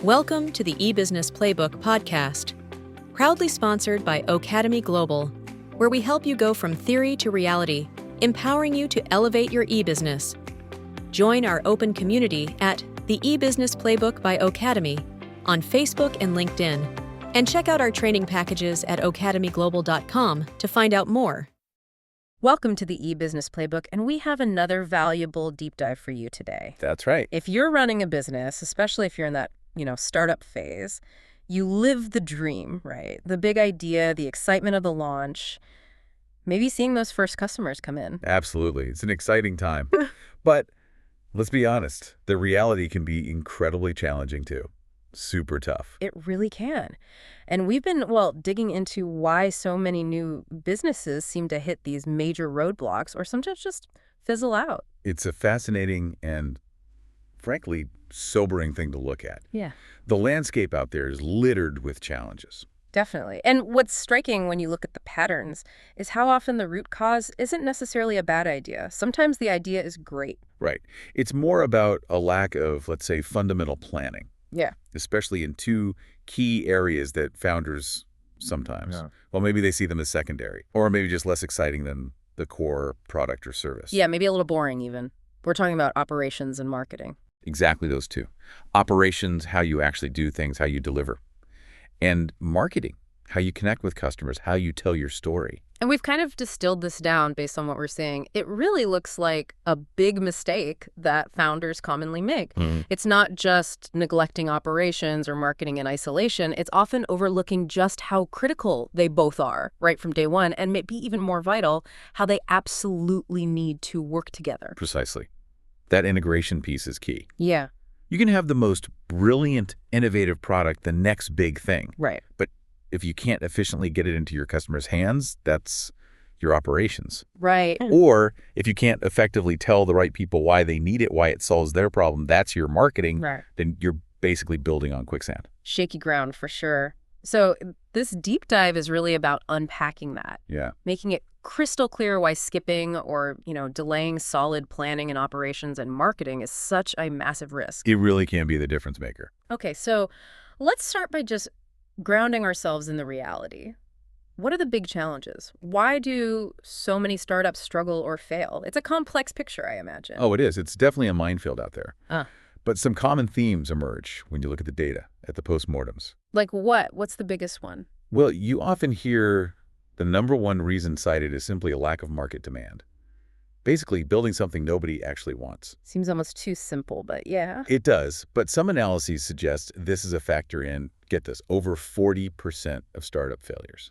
Welcome to the eBusiness Playbook podcast, proudly sponsored by Ocademy Global, where we help you go from theory to reality, empowering you to elevate your e-business. Join our open community at the eBusiness Playbook by Ocademy on Facebook and LinkedIn, and check out our training packages at ocademyglobal.com to find out more. Welcome to the eBusiness Playbook, and we have another valuable deep dive for you today. That's right. If you're running a business, especially if you're in that, startup phase, you live the dream, right? The big idea, the excitement of the launch, maybe seeing those first customers come in. Absolutely. It's an exciting time. But let's be honest, the reality can be incredibly challenging too. Super tough. It really can. And we've been, digging into why so many new businesses seem to hit these major roadblocks or sometimes just fizzle out. It's a fascinating and, frankly, sobering thing to look at. Yeah. The landscape out there is littered with challenges. Definitely. And what's striking when you look at the patterns is how often the root cause isn't necessarily a bad idea. Sometimes the idea is great. Right. It's more about a lack of, let's say, fundamental planning. Yeah. Especially in two key areas that founders sometimes, maybe they see them as secondary, or maybe just less exciting than the core product or service. Yeah, maybe a little boring even. We're talking about operations and marketing. Exactly those two. Operations, how you actually do things, how you deliver. And marketing, how you connect with customers, how you tell your story. And we've kind of distilled this down based on what we're seeing. It really looks like a big mistake that founders commonly make. It's not just neglecting operations or marketing in isolation. It's often overlooking just how critical they both are right from day one, and maybe even more vital, how they absolutely need to work together. Precisely. That integration piece is key. Yeah. You can have the most brilliant, innovative product, the next big thing. Right. But if you can't efficiently get it into your customers' hands, that's your operations. Right. Or if you can't effectively tell the right people why they need it, why it solves their problem, that's your marketing. Right. Then you're basically building on quicksand. Shaky ground for sure. So this deep dive is really about unpacking that. Yeah. Making it crystal clear why skipping or, delaying solid planning and operations and marketing is such a massive risk. It really can be the difference maker. Okay, so let's start by just grounding ourselves in the reality. What are the big challenges? Why do so many startups struggle or fail? It's a complex picture, I imagine. Oh, it is. It's definitely a minefield out there. Ah. But some common themes emerge when you look at the data, at the postmortems. Like what? What's the biggest one? Well, you often hear the number one reason cited is simply a lack of market demand. Basically, building something nobody actually wants. Seems almost too simple, but yeah. It does, but some analyses suggest this is a factor in, get this, over 40% of startup failures.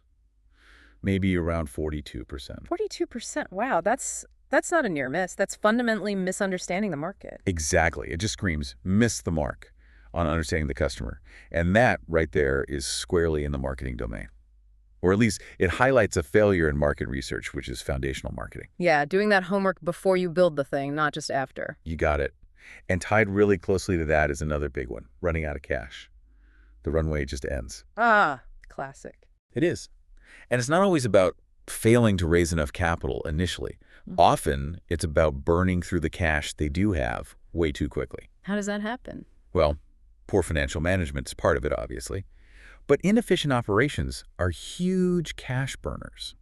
Maybe around 42%. 42%? Wow, that's not a near miss. That's fundamentally misunderstanding the market. Exactly. It just screams, miss the mark on understanding the customer. And that right there is squarely in the marketing domain. Or at least it highlights a failure in market research, which is foundational marketing. Yeah, doing that homework before you build the thing, not just after. You got it. And tied really closely to that is another big one, running out of cash. The runway just ends. Ah, classic. It is. And it's not always about failing to raise enough capital initially. Often, it's about burning through the cash they do have way too quickly. How does that happen? Well, poor financial management is part of it, obviously. But inefficient operations are huge cash burners.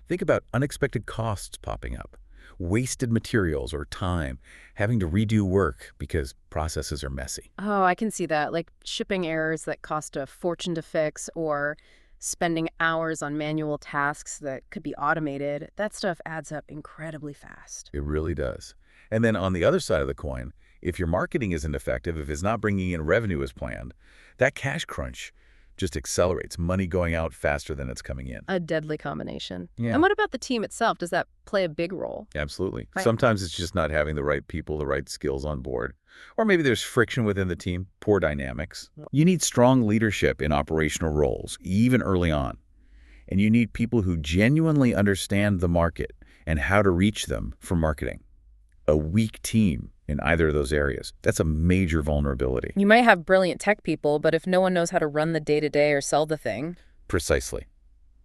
Think about unexpected costs popping up, wasted materials or time, having to redo work because processes are messy. Oh, I can see that, like shipping errors that cost a fortune to fix or spending hours on manual tasks that could be automated. That stuff adds up incredibly fast. It really does. And then on the other side of the coin, if your marketing isn't effective, if it's not bringing in revenue as planned, that cash crunch just accelerates, money going out faster than it's coming in. A deadly combination. Yeah. And what about the team itself? Does that play a big role? Absolutely. Right. Sometimes it's just not having the right people, the right skills on board. Or maybe there's friction within the team, poor dynamics. You need strong leadership in operational roles, even early on. And you need people who genuinely understand the market and how to reach them for marketing. A weak team in either of those areas, that's a major vulnerability. You might have brilliant tech people, but if no one knows how to run the day-to-day or sell the thing. Precisely.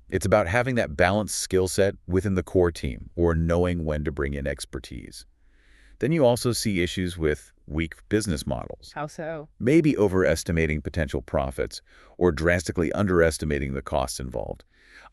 It's about having that balanced skill set within the core team or knowing when to bring in expertise. Then you also see issues with weak business models, How so? maybe overestimating potential profits or drastically underestimating the costs involved.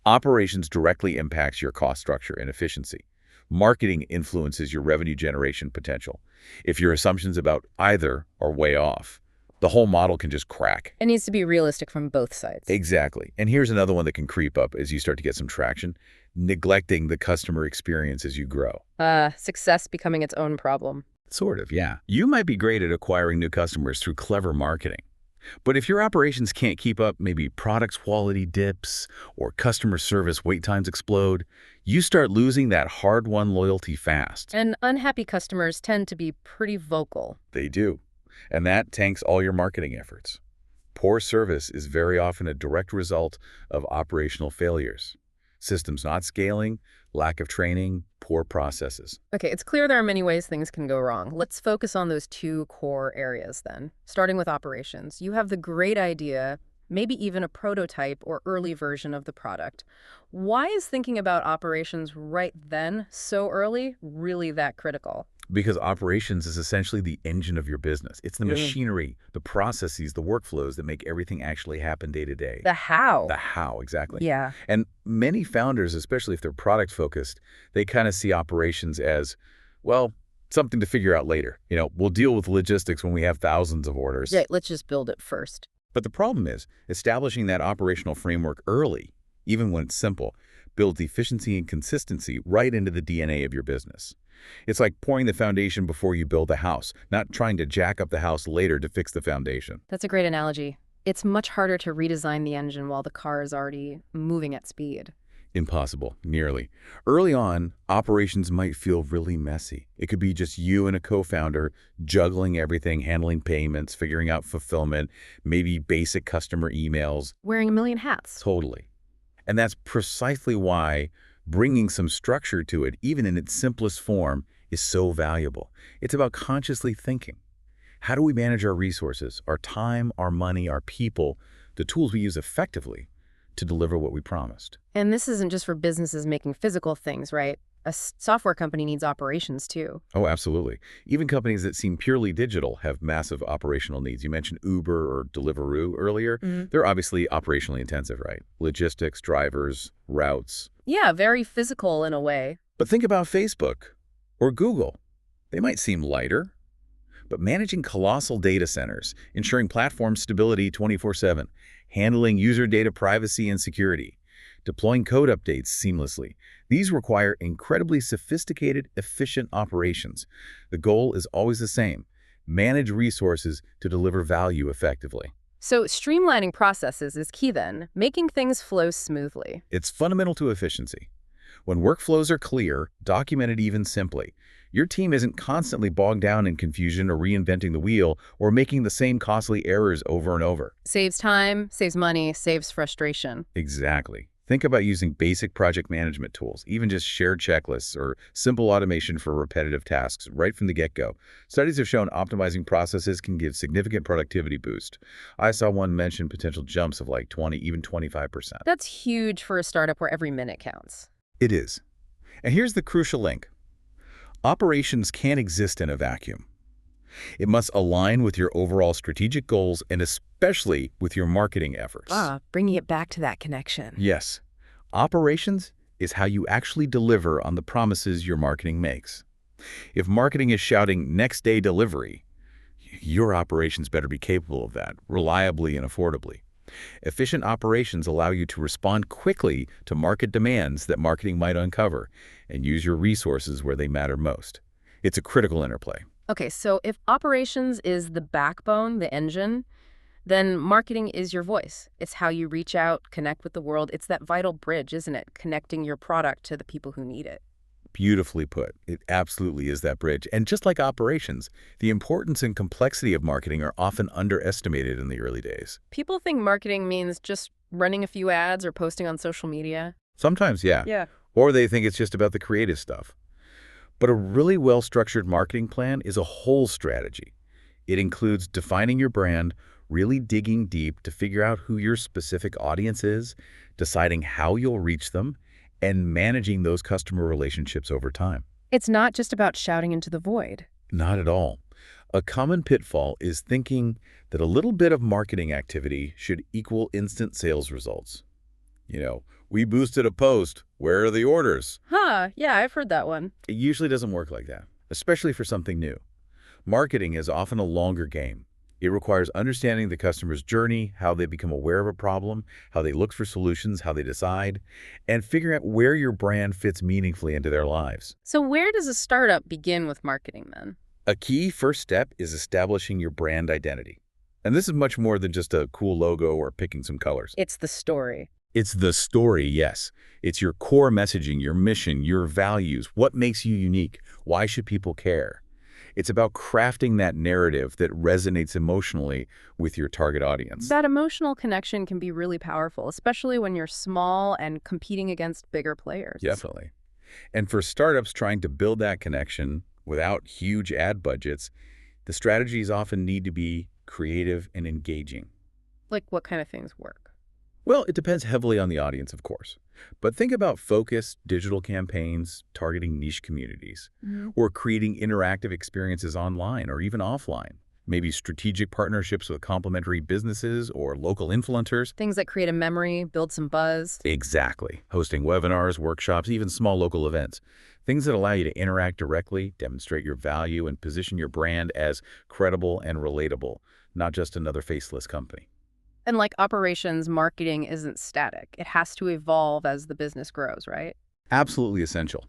Operations directly impacts your cost structure and efficiency. Marketing influences your revenue generation potential. If your assumptions about either are way off, the whole model can just crack. It needs to be realistic from both sides. Exactly. And here's another one that can creep up as you start to get some traction: neglecting the customer experience as you grow. Success becoming its own problem. Sort of, yeah. You might be great at acquiring new customers through clever marketing. But if your operations can't keep up, maybe product quality dips or customer service wait times explode, you start losing that hard-won loyalty fast. And unhappy customers tend to be pretty vocal. They do. And that tanks all your marketing efforts. Poor service is very often a direct result of operational failures. Systems not scaling, lack of training, poor processes. Okay, it's clear there are many ways things can go wrong. Let's focus on those two core areas then. Starting with operations. You have the great idea, maybe even a prototype or early version of the product. Why is thinking about operations right then, so early, really that critical? Because operations is essentially the engine of your business. It's the machinery, the processes, the workflows that make everything actually happen day to day. The how. The how, exactly. Yeah. And many founders, especially if they're product focused, they kind of see operations as, well, something to figure out later. We'll deal with logistics when we have thousands of orders. Yeah, let's just build it first. But the problem is, establishing that operational framework early, even when it's simple, builds efficiency and consistency right into the DNA of your business. It's like pouring the foundation before you build a house, not trying to jack up the house later to fix the foundation. That's a great analogy. It's much harder to redesign the engine while the car is already moving at speed. Impossible, nearly. Early on, operations might feel really messy. It could be just you and a co-founder juggling everything, handling payments, figuring out fulfillment, maybe basic customer emails. Wearing a million hats. Totally. And that's precisely why bringing some structure to it, even in its simplest form, is so valuable. It's about consciously thinking. How do we manage our resources, our time, our money, our people, the tools we use effectively to deliver what we promised? And this isn't just for businesses making physical things, right? A software company needs operations too. Oh, absolutely. Even companies that seem purely digital have massive operational needs. You mentioned Uber or Deliveroo earlier. They're obviously operationally intensive, right? Logistics, drivers, routes. Yeah, very physical in a way. But think about Facebook or Google. They might seem lighter, but managing colossal data centers, ensuring platform stability 24/7, handling user data privacy and security, deploying code updates seamlessly. These require incredibly sophisticated, efficient operations. The goal is always the same: manage resources to deliver value effectively. So streamlining processes is key then, making things flow smoothly. It's fundamental to efficiency. When workflows are clear, documented even simply, your team isn't constantly bogged down in confusion or reinventing the wheel or making the same costly errors over and over. Saves time, saves money, saves frustration. Exactly. Think about using basic project management tools, even just shared checklists or simple automation for repetitive tasks right from the get-go. Studies have shown optimizing processes can give significant productivity boost. I saw one mention potential jumps of like 20, even 25%. That's huge for a startup where every minute counts. It is. And here's the crucial link. Operations can't exist in a vacuum. It must align with your overall strategic goals and especially with your marketing efforts. Bringing it back to that connection. Yes. Operations is how you actually deliver on the promises your marketing makes. If marketing is shouting next day delivery, your operations better be capable of that, reliably and affordably. Efficient operations allow you to respond quickly to market demands that marketing might uncover and use your resources where they matter most. It's a critical interplay. Okay, so if operations is the backbone, the engine, then marketing is your voice. It's how you reach out, connect with the world. It's that vital bridge, isn't it? Connecting your product to the people who need it. Beautifully put. It absolutely is that bridge. And just like operations, the importance and complexity of marketing are often underestimated in the early days. People think marketing means just running a few ads or posting on social media. Sometimes, yeah. Yeah. Or they think it's just about the creative stuff. But a really well-structured marketing plan is a whole strategy. It includes defining your brand, really digging deep to figure out who your specific audience is, deciding how you'll reach them, and managing those customer relationships over time. It's not just about shouting into the void. Not at all. A common pitfall is thinking that a little bit of marketing activity should equal instant sales results. We boosted a post. Where are the orders? Huh, yeah, I've heard that one. It usually doesn't work like that, especially for something new. Marketing is often a longer game. It requires understanding the customer's journey, how they become aware of a problem, how they look for solutions, how they decide, and figuring out where your brand fits meaningfully into their lives. So where does a startup begin with marketing then? A key first step is establishing your brand identity. And this is much more than just a cool logo or picking some colors. It's the story. It's the story, yes. It's your core messaging, your mission, your values. What makes you unique? Why should people care? It's about crafting that narrative that resonates emotionally with your target audience. That emotional connection can be really powerful, especially when you're small and competing against bigger players. Definitely. And for startups trying to build that connection without huge ad budgets, the strategies often need to be creative and engaging. Like what kind of things work? Well, it depends heavily on the audience, of course. But think about focused digital campaigns targeting niche communities, or creating interactive experiences online or even offline. Maybe strategic partnerships with complementary businesses or local influencers. Things that create a memory, build some buzz. Exactly. Hosting webinars, workshops, even small local events. Things that allow you to interact directly, demonstrate your value, and position your brand as credible and relatable, not just another faceless company. And like operations, marketing isn't static. It has to evolve as the business grows, right? Absolutely essential.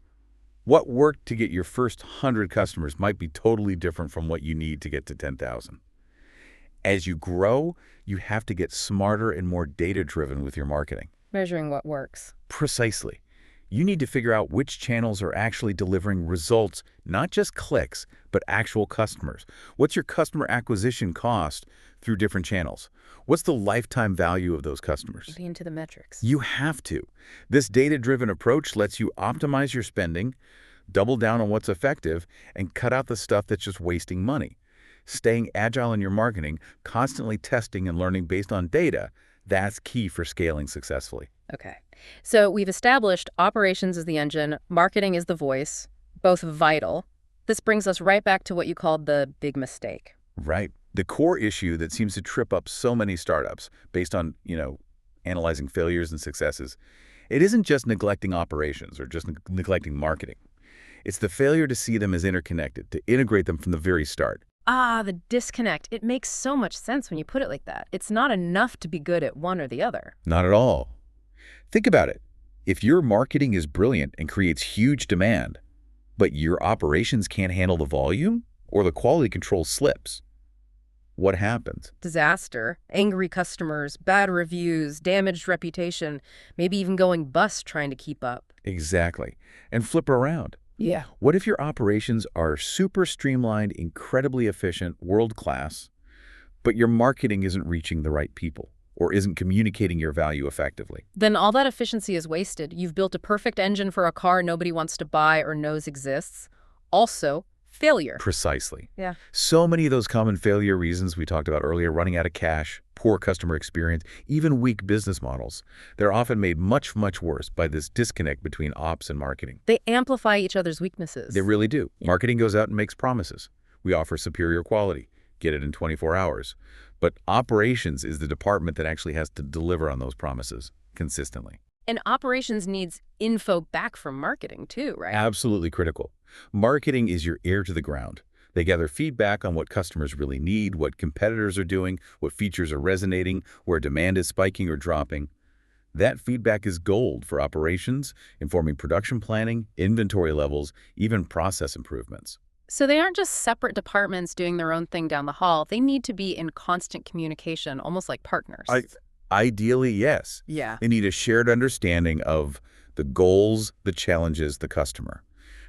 What worked to get your first 100 customers might be totally different from what you need to get to 10,000. As you grow, you have to get smarter and more data-driven with your marketing. Measuring what works. Precisely. You need to figure out which channels are actually delivering results, not just clicks, but actual customers. What's your customer acquisition cost through different channels? What's the lifetime value of those customers? Be into the metrics. You have to. This data-driven approach lets you optimize your spending, double down on what's effective, and cut out the stuff that's just wasting money. Staying agile in your marketing, constantly testing and learning based on data, that's key for scaling successfully. Okay. So we've established operations is the engine, marketing is the voice, both vital. This brings us right back to what you called the big mistake. Right. The core issue that seems to trip up so many startups based on, analyzing failures and successes, it isn't just neglecting operations or just neglecting marketing. It's the failure to see them as interconnected, to integrate them from the very start. Ah, the disconnect. It makes so much sense when you put it like that. It's not enough to be good at one or the other. Not at all. Think about it. If your marketing is brilliant and creates huge demand, but your operations can't handle the volume or the quality control slips, what happens? Disaster, angry customers, bad reviews, damaged reputation, maybe even going bust trying to keep up. Exactly. And flip it around. Yeah. What if your operations are super streamlined, incredibly efficient, world-class, but your marketing isn't reaching the right people or isn't communicating your value effectively? Then all that efficiency is wasted. You've built a perfect engine for a car nobody wants to buy or knows exists. Also, failure. Precisely. Yeah. So many of those common failure reasons we talked about earlier, running out of cash, poor customer experience, even weak business models, they're often made much, much worse by this disconnect between ops and marketing. They amplify each other's weaknesses. They really do. Marketing goes out and makes promises. We offer superior quality. Get it in 24 hours. But operations is the department that actually has to deliver on those promises consistently. And operations needs info back from marketing too, right? Absolutely critical. Marketing is your ear to the ground. They gather feedback on what customers really need, what competitors are doing, what features are resonating, where demand is spiking or dropping. That feedback is gold for operations, informing production planning, inventory levels, even process improvements. So they aren't just separate departments doing their own thing down the hall. They need to be in constant communication, almost like partners. Ideally, yes. Yeah. They need a shared understanding of the goals, the challenges, the customer.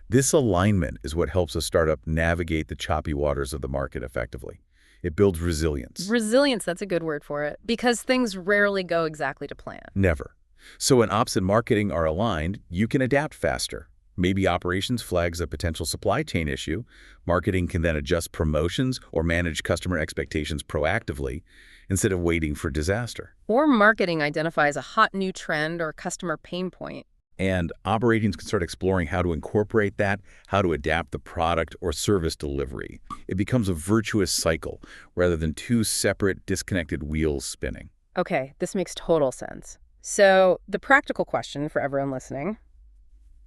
This alignment is what helps a startup navigate the choppy waters of the market effectively. It builds resilience. Resilience, that's a good word for it, because things rarely go exactly to plan. Never. So when ops and marketing are aligned, you can adapt faster. Maybe operations flags a potential supply chain issue. Marketing can then adjust promotions or manage customer expectations proactively instead of waiting for disaster. Or marketing identifies a hot new trend or customer pain point. And operations can start exploring how to incorporate that, how to adapt the product or service delivery. It becomes a virtuous cycle rather than two separate, disconnected wheels spinning. Okay, this makes total sense. So the practical question for everyone listening,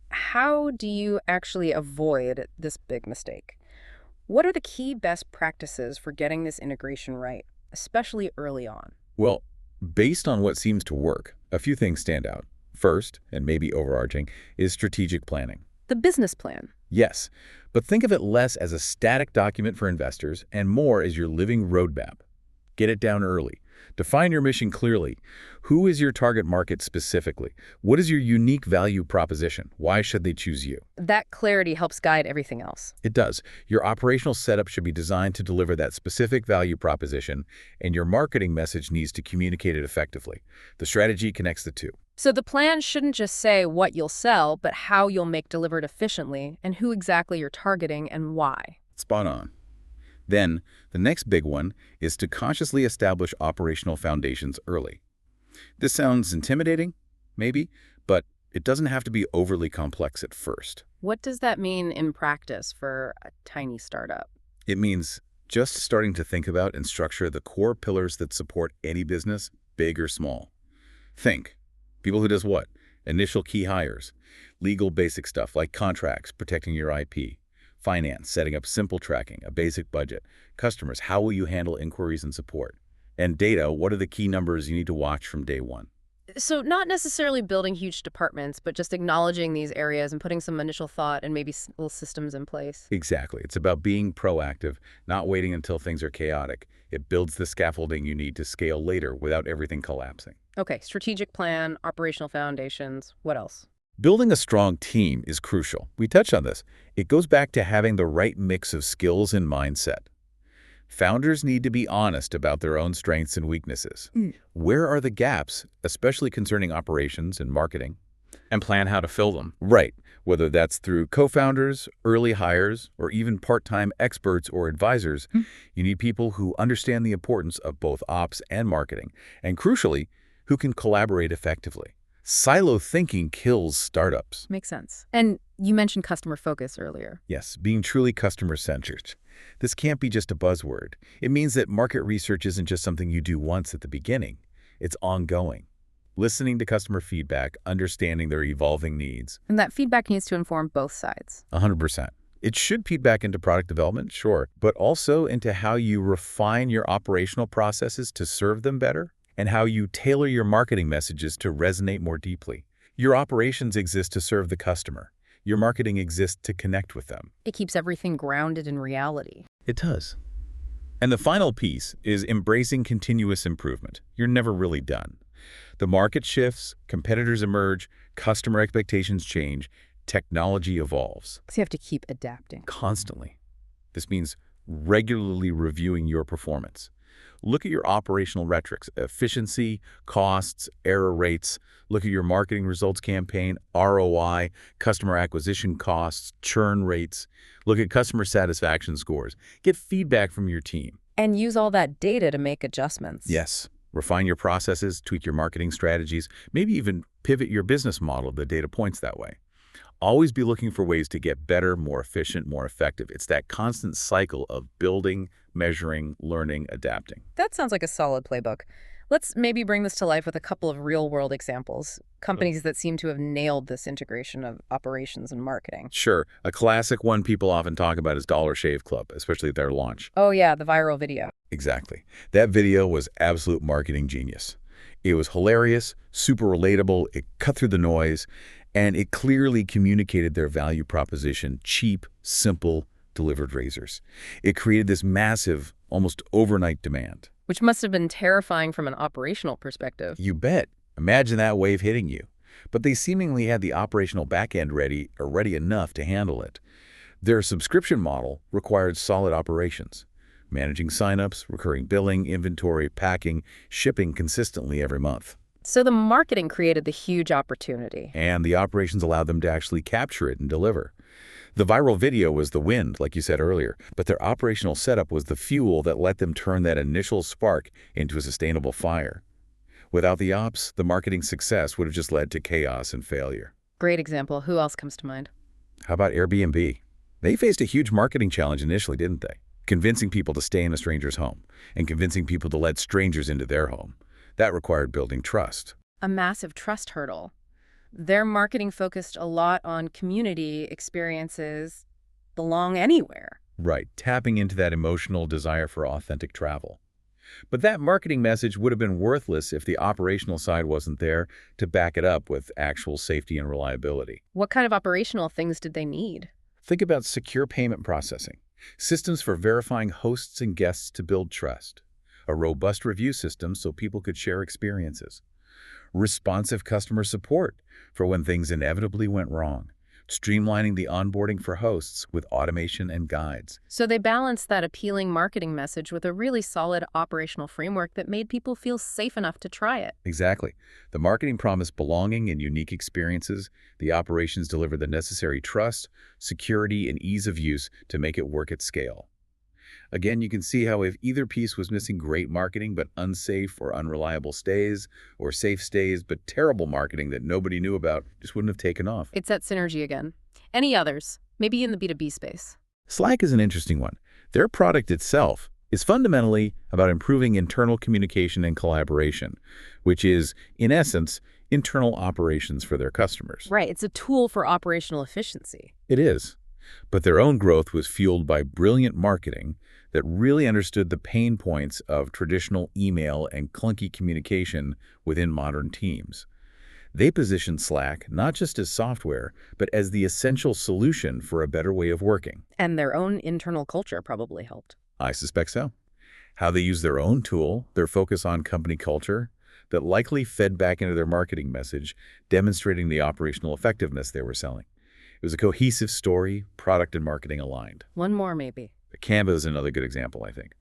how do you actually avoid this big mistake? What are the key best practices for getting this integration right, especially early on? Well, based on what seems to work, a few things stand out. First, and maybe overarching, is strategic planning. The business plan. Yes, but think of it less as a static document for investors and more as your living roadmap. Get it down early. Define your mission clearly. Who is your target market specifically? What is your unique value proposition? Why should they choose you? That clarity helps guide everything else. It does. Your operational setup should be designed to deliver that specific value proposition, and your marketing message needs to communicate it effectively. The strategy connects the two. So the plan shouldn't just say what you'll sell, but how you'll make delivered efficiently and who exactly you're targeting and why. Spot on. Then, the next big one is to consciously establish operational foundations early. This sounds intimidating, maybe, but it doesn't have to be overly complex at first. What does that mean in practice for a tiny startup? It means just starting to think about and structure the core pillars that support any business, big or small. Think, people who does what? Initial key hires, legal basic stuff like contracts, protecting your IP, finance, setting up simple tracking, a basic budget, customers, how will you handle inquiries and support, and data, what are the key numbers you need to watch from day one. So not necessarily building huge departments, but just acknowledging these areas and putting some initial thought and maybe little systems in place. Exactly. It's about being proactive, not waiting until things are chaotic. It builds the scaffolding you need to scale later without everything collapsing. Okay, strategic plan, operational foundations, what else? Building a strong team is crucial. We touched on this. It goes back to having the right mix of skills and mindset. Founders need to be honest about their own strengths and weaknesses. Where are the gaps, especially concerning operations and marketing? And plan how to fill them. Right, whether that's through co-founders, early hires, or even part-time experts or advisors, you need people who understand the importance of both ops and marketing, and crucially, who can collaborate effectively. Silo thinking kills startups. Makes sense. And you mentioned customer focus earlier. Yes, being truly customer-centered. This can't be just a buzzword. It means that market research isn't just something you do once at the beginning. It's ongoing. Listening to customer feedback, understanding their evolving needs. And that feedback needs to inform both sides. 100%. It should feed back into product development, sure, but also into how you refine your operational processes to serve them better, and how you tailor your marketing messages to resonate more deeply. Your operations exist to serve the customer. Your marketing exists to connect with them. It keeps everything grounded in reality. It does. And the final piece is embracing continuous improvement. You're never really done. The market shifts, competitors emerge, customer expectations change, technology evolves. So you have to keep adapting. Constantly. This means regularly reviewing your performance. Look at your operational metrics, efficiency, costs, error rates. Look at your marketing results campaign, ROI, customer acquisition costs, churn rates. Look at customer satisfaction scores. Get feedback from your team. And use all that data to make adjustments. Yes. Refine your processes, tweak your marketing strategies, maybe even pivot your business model if the data points that way. Always be looking for ways to get better, more efficient, more effective. It's that constant cycle of building, measuring, learning, adapting. That sounds like a solid playbook. Let's maybe bring this to life with a couple of real-world examples. Companies that seem to have nailed this integration of operations and marketing. Sure. A classic one people often talk about is Dollar Shave Club, especially at their launch. Oh yeah, the viral video. Exactly. That video was absolute marketing genius. It was hilarious, super relatable, it cut through the noise, and it clearly communicated their value proposition: cheap, simple, delivered razors. It created this massive, almost overnight demand. Which must have been terrifying from an operational perspective. You bet. Imagine that wave hitting you. But they seemingly had the operational backend ready enough to handle it. Their subscription model required solid operations, managing signups, recurring billing, inventory, packing, shipping consistently every month. So the marketing created the huge opportunity. And the operations allowed them to actually capture it and deliver. The viral video was the wind, like you said earlier, but their operational setup was the fuel that let them turn that initial spark into a sustainable fire. Without the ops, the marketing success would have just led to chaos and failure. Great example. Who else comes to mind? How about Airbnb? They faced a huge marketing challenge initially, didn't they? Convincing people to stay in a stranger's home and convincing people to let strangers into their home. That required building trust. A massive trust hurdle. Their marketing focused a lot on community experiences, belong anywhere. Right, tapping into that emotional desire for authentic travel. But that marketing message would have been worthless if the operational side wasn't there to back it up with actual safety and reliability. What kind of operational things did they need? Think about secure payment processing, systems for verifying hosts and guests to build trust, a robust review system so people could share experiences, responsive customer support for when things inevitably went wrong, streamlining the onboarding for hosts with automation and guides. So they balanced that appealing marketing message with a really solid operational framework that made people feel safe enough to try it. Exactly. The marketing promised belonging and unique experiences. The operations delivered the necessary trust, security, and ease of use to make it work at scale. Again, you can see how if either piece was missing great marketing but unsafe or unreliable stays, or safe stays but terrible marketing that nobody knew about, just wouldn't have taken off. It's that synergy again. Any others? Maybe in the B2B space. Slack is an interesting one. Their product itself is fundamentally about improving internal communication and collaboration, which is, in essence, internal operations for their customers. Right, it's a tool for operational efficiency. It is. But their own growth was fueled by brilliant marketing that really understood the pain points of traditional email and clunky communication within modern teams. They positioned Slack not just as software, but as the essential solution for a better way of working. And their own internal culture probably helped. I suspect so. How they use their own tool, their focus on company culture, that likely fed back into their marketing message, demonstrating the operational effectiveness they were selling. It was a cohesive story, product and marketing aligned. One more, maybe. Canva is another good example, I think.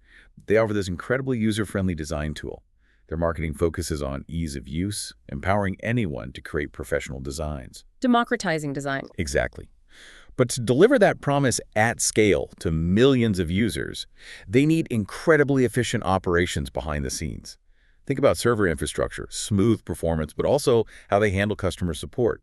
They offer this incredibly user-friendly design tool. Their marketing focuses on ease of use, empowering anyone to create professional designs. Democratizing design. Exactly. But to deliver that promise at scale to millions of users, they need incredibly efficient operations behind the scenes. Think about server infrastructure, smooth performance, but also how they handle customer support.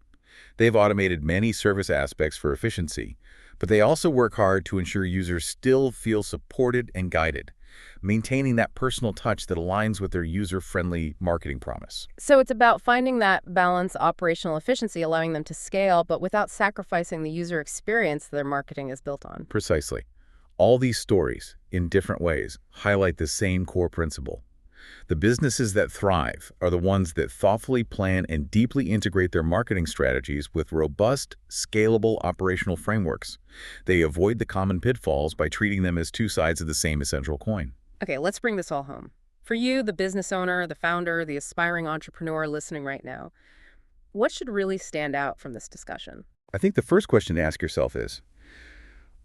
They've automated many service aspects for efficiency, but they also work hard to ensure users still feel supported and guided, maintaining that personal touch that aligns with their user-friendly marketing promise. So it's about finding that balance, operational efficiency, allowing them to scale, but without sacrificing the user experience their marketing is built on. Precisely. All these stories, in different ways, highlight the same core principle. The businesses that thrive are the ones that thoughtfully plan and deeply integrate their marketing strategies with robust, scalable operational frameworks. They avoid the common pitfalls by treating them as two sides of the same essential coin. Okay, let's bring this all home. For you, the business owner, the founder, the aspiring entrepreneur listening right now, what should really stand out from this discussion? I think the first question to ask yourself is,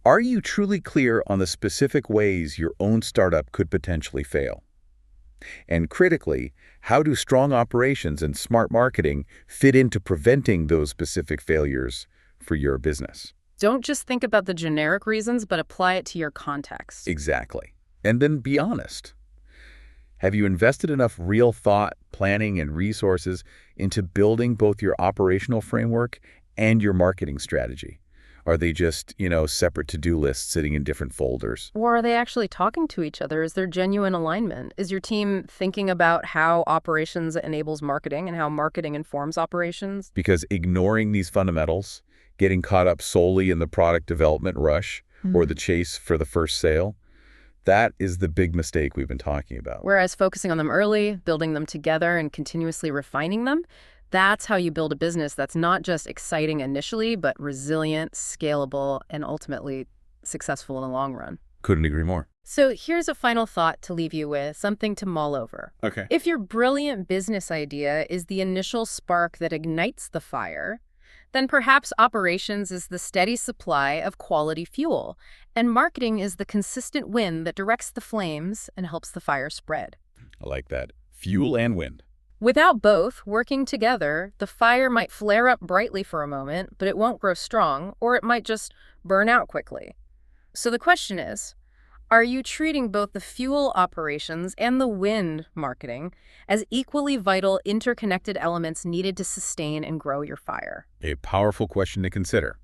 are you truly clear on the specific ways your own startup could potentially fail? And critically, how do strong operations and smart marketing fit into preventing those specific failures for your business? Don't just think about the generic reasons, but apply it to your context. Exactly. And then be honest. Have you invested enough real thought, planning, and resources into building both your operational framework and your marketing strategy? Are they just, separate to-do lists sitting in different folders? Or are they actually talking to each other? Is there genuine alignment? Is your team thinking about how operations enables marketing and how marketing informs operations? Because ignoring these fundamentals, getting caught up solely in the product development rush or the chase for the first sale, that is the big mistake we've been talking about. Whereas focusing on them early, building them together, and continuously refining them, that's how you build a business that's not just exciting initially, but resilient, scalable, and ultimately successful in the long run. Couldn't agree more. So here's a final thought to leave you with, something to mull over. Okay. If your brilliant business idea is the initial spark that ignites the fire, then perhaps operations is the steady supply of quality fuel, and marketing is the consistent wind that directs the flames and helps the fire spread. I like that. Fuel and wind. Without both working together, the fire might flare up brightly for a moment, but it won't grow strong, or it might just burn out quickly. So the question is, Are you treating both the fuel operations and the wind marketing as equally vital, interconnected elements needed to sustain and grow your fire? A powerful question to consider.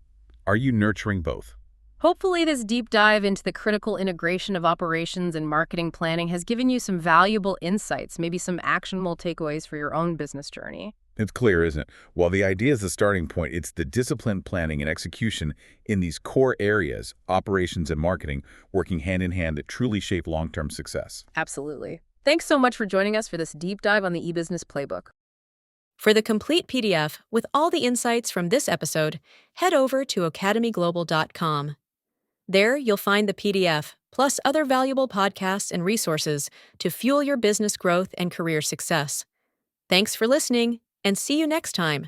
Are you nurturing both? Hopefully, this deep dive into the critical integration of operations and marketing planning has given you some valuable insights, maybe some actionable takeaways for your own business journey. It's clear, isn't it? While the idea is the starting point, it's the disciplined planning and execution in these core areas, operations and marketing, working hand in hand that truly shape long-term success. Absolutely. Thanks so much for joining us for this deep dive on the eBusiness Playbook. For the complete PDF with all the insights from this episode, head over to academyglobal.com. There, you'll find the PDF, plus other valuable podcasts and resources to fuel your business growth and career success. Thanks for listening, and see you next time.